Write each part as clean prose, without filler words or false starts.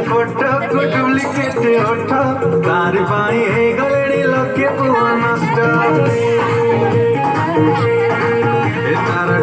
photo को duplicate ओठो तार पाई हे गलेडी लोके पुआ नष्ट ए तारा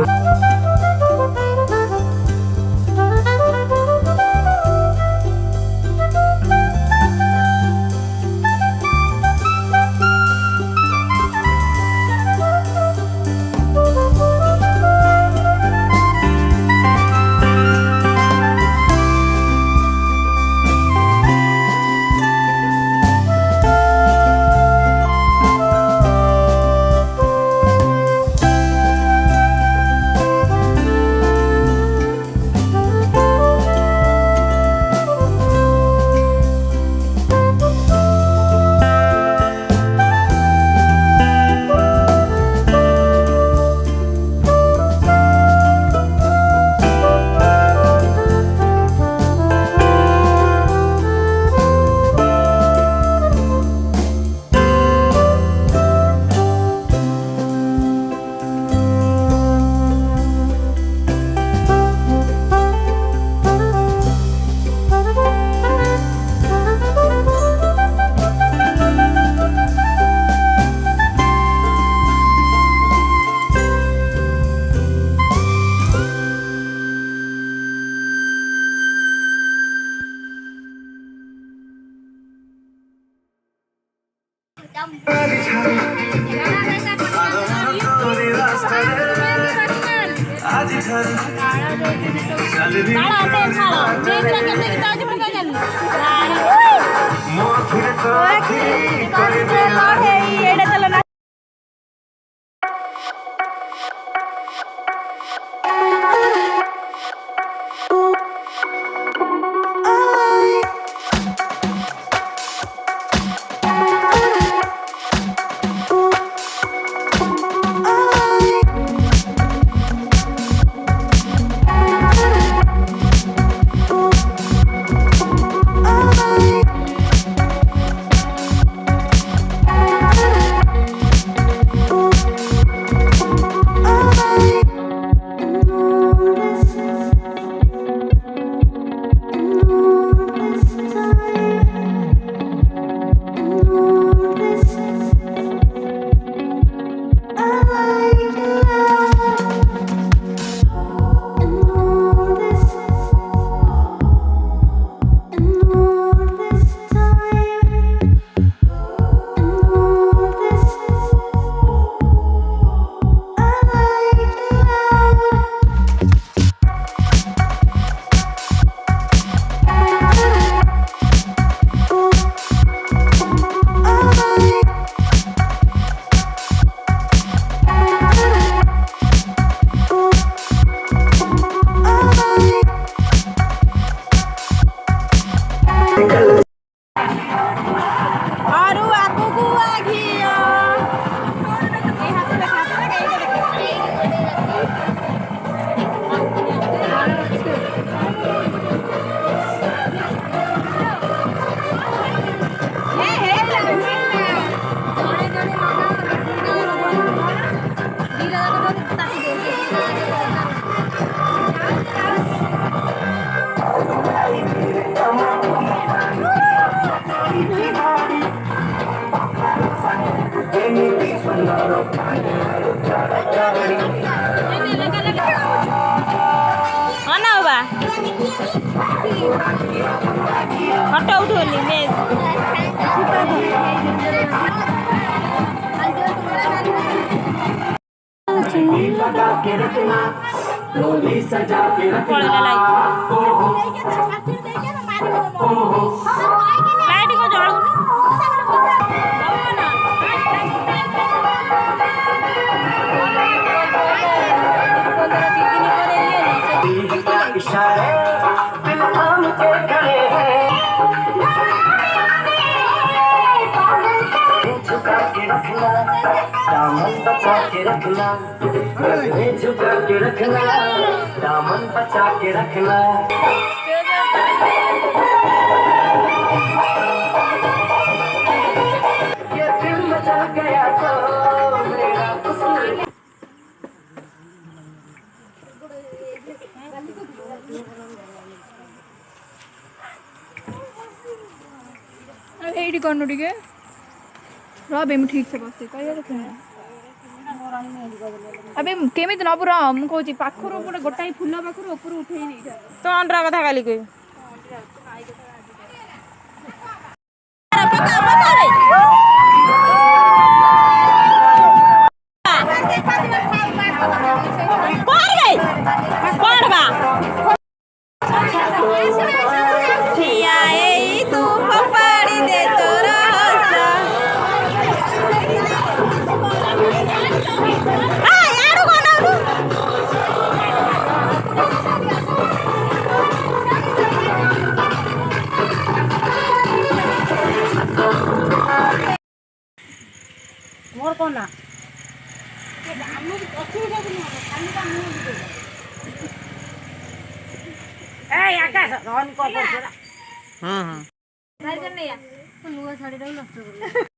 फोटो उठोली मेज लगा के रखना डोली सजा के रखना लाइट को जलाऊ इशारे दिल थाम के खड़े हैं झुका के रखना दामन बचा के रखना झुका के रखना दामन बचा के रखना ये दिल मचा गया तो मेरा कसूर एटी करनु टिके रबे मु ठीक से बसे कहियो देख अबे केमिति नबु र मु कहूची पाखरो गोटे गोटाई फुल पाखरो ऊपर उठेई नै तो अंडरा कथा काली कहि मोर कोन ना ए आकाश रन को पड़छ हां हां साइड कर नै या नुवा साड़ी रे नष्ट कर